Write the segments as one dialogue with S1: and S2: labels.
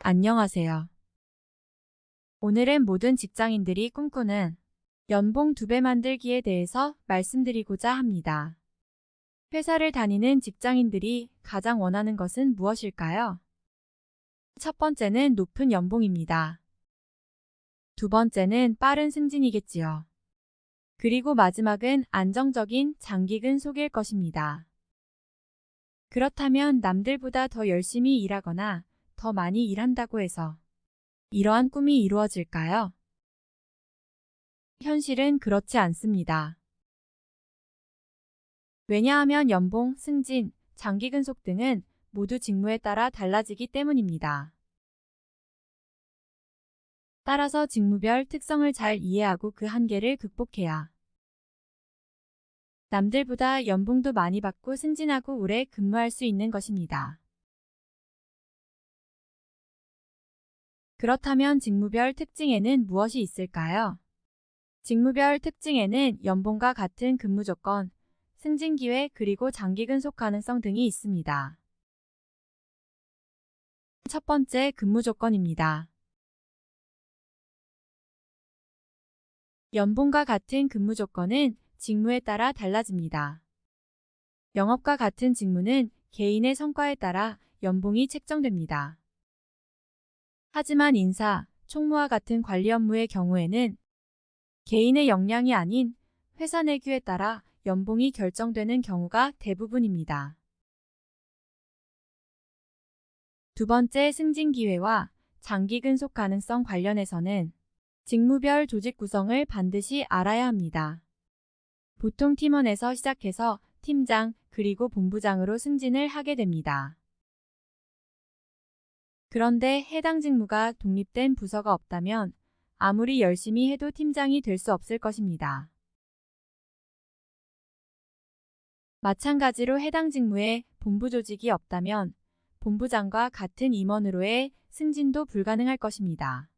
S1: 안녕하세요. 오늘은 모든 직장인들이 꿈꾸는 연봉 2배 만들기에 대해서 말씀드리고자 합니다. 회사를 다니는 직장인들이 가장 원하는 것은 무엇일까요? 첫 번째는 높은 연봉입니다. 두 번째는 빠른 승진이겠지요. 그리고 마지막은 안정적인 장기 근속일 것입니다. 그렇다면 남들보다 더 열심히 일하거나 더 많이 일한다고 해서 이러한 꿈이 이루어질까요? 현실은 그렇지 않습니다. 왜냐하면 연봉, 승진, 장기 근속 등은 모두 직무에 따라 달라지기 때문입니다. 따라서 직무별 특성을 잘 이해하고 그 한계를 극복해야 남들보다 연봉도 많이 받고 승진하고 오래 근무할 수 있는 것입니다. 그렇다면 직무별 특징에는 무엇이 있을까요? 직무별 특징에는 연봉과 같은 근무 조건, 승진 기회 그리고 장기 근속 가능성 등이 있습니다. 첫 번째 근무 조건입니다. 연봉과 같은 근무 조건은 직무에 따라 달라집니다. 영업과 같은 직무는 개인의 성과에 따라 연봉이 책정됩니다. 하지만 인사, 총무와 같은 관리 업무의 경우에는 개인의 역량이 아닌 회사 내규에 따라 연봉이 결정되는 경우가 대부분입니다. 두 번째 승진 기회와 장기 근속 가능성 관련해서는 직무별 조직 구성을 반드시 알아야 합니다. 보통 팀원에서 시작해서 팀장 그리고 본부장으로 승진을 하게 됩니다. 그런데 해당 직무가 독립된 부서가 없다면 아무리 열심히 해도 팀장이 될 수 없을 것입니다. 마찬가지로 해당 직무에 본부 조직이 없다면 본부장과 같은 임원으로의 승진도 불가능할 것입니다.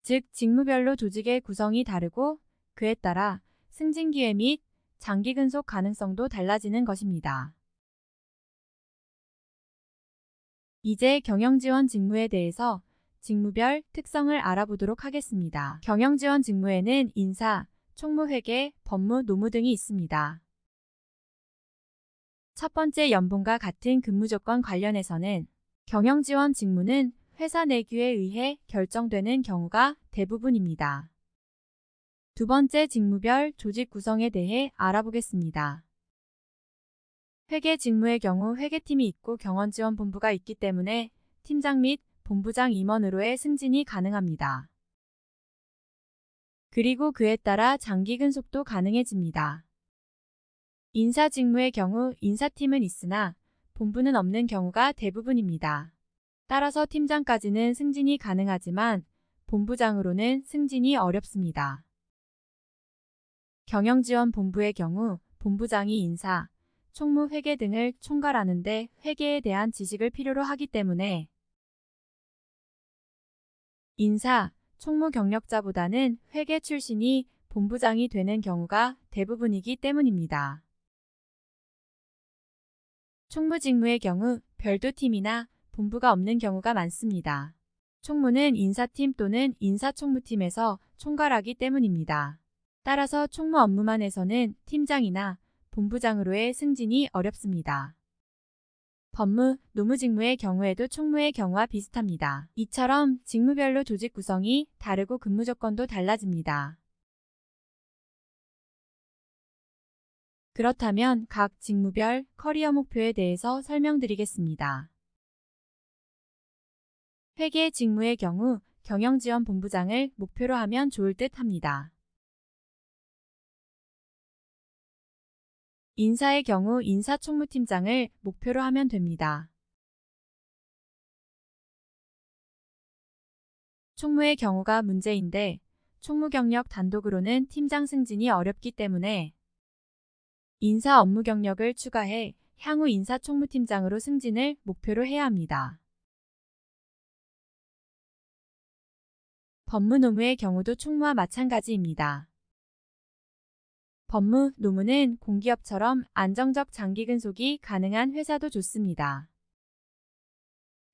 S1: 즉, 직무별로 조직의 구성이 다르고 그에 따라 승진 기회 및 장기 근속 가능성도 달라지는 것입니다. 이제 경영지원 직무에 대해서 직무별 특성을 알아보도록 하겠습니다. 경영지원 직무에는 인사, 총무회계, 법무, 노무 등이 있습니다. 첫 번째 연봉과 같은 근무 조건 관련해서는 경영지원 직무는 회사 내규에 의해 결정되는 경우가 대부분입니다. 두 번째 직무별 조직 구성에 대해 알아보겠습니다. 회계 직무의 경우 회계팀이 있고 경원지원본부가 있기 때문에 팀장 및 본부장 임원으로의 승진이 가능합니다. 그리고 그에 따라 장기 근속도 가능해집니다. 인사 직무의 경우 인사팀은 있으나 본부는 없는 경우가 대부분입니다. 따라서 팀장까지는 승진이 가능하지만 본부장으로는 승진이 어렵습니다. 경영지원본부의 경우 본부장이 인사, 총무 회계 등을 총괄하는데 회계에 대한 지식을 필요로 하기 때문에 인사, 총무 경력자보다는 회계 출신이 본부장이 되는 경우가 대부분이기 때문입니다. 총무 직무의 경우 별도 팀이나 본부가 없는 경우가 많습니다. 총무는 인사팀 또는 인사총무팀에서 총괄하기 때문입니다. 따라서 총무 업무만 해서는 팀장이나 본부장으로의 승진이 어렵습니다. 법무, 노무 직무의 경우에도 총무의 경우와 비슷합니다. 이처럼 직무별로 조직 구성이 다르고 근무 조건도 달라집니다. 그렇다면 각 직무별 커리어 목표에 대해서 설명드리겠습니다. 회계 직무의 경우 경영지원본부장을 목표로 하면 좋을 듯 합니다. 인사의 경우 인사총무팀장을 목표로 하면 됩니다. 총무의 경우가 문제인데 총무 경력 단독으로는 팀장 승진이 어렵기 때문에 인사 업무 경력을 추가해 향후 인사총무팀장으로 승진을 목표로 해야 합니다. 법무 노무의 경우도 총무와 마찬가지입니다. 법무, 노무는 공기업처럼 안정적 장기 근속이 가능한 회사도 좋습니다.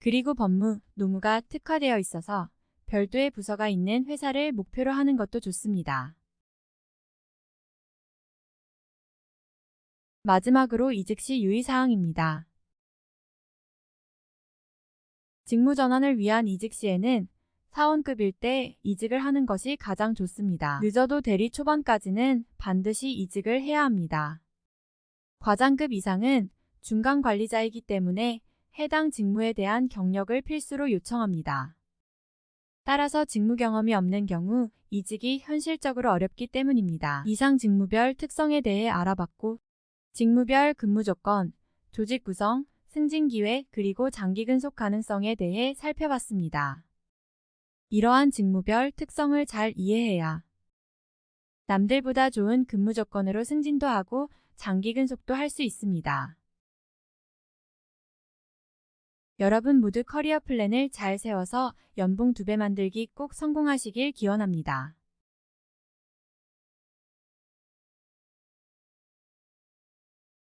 S1: 그리고 법무, 노무가 특화되어 있어서 별도의 부서가 있는 회사를 목표로 하는 것도 좋습니다. 마지막으로 이직 시 유의사항입니다. 직무 전환을 위한 이직 시에는 사원급일 때 이직을 하는 것이 가장 좋습니다. 늦어도 대리 초반까지는 반드시 이직을 해야 합니다. 과장급 이상은 중간 관리자이기 때문에 해당 직무에 대한 경력을 필수로 요청합니다. 따라서 직무 경험이 없는 경우 이직이 현실적으로 어렵기 때문입니다. 이상 직무별 특성에 대해 알아봤고, 직무별 근무 조건, 조직 구성, 승진 기회, 그리고 장기 근속 가능성에 대해 살펴봤습니다. 이러한 직무별 특성을 잘 이해해야 남들보다 좋은 근무 조건으로 승진도 하고 장기 근속도 할 수 있습니다. 여러분 모두 커리어 플랜을 잘 세워서 연봉 2배 만들기 꼭 성공하시길 기원합니다.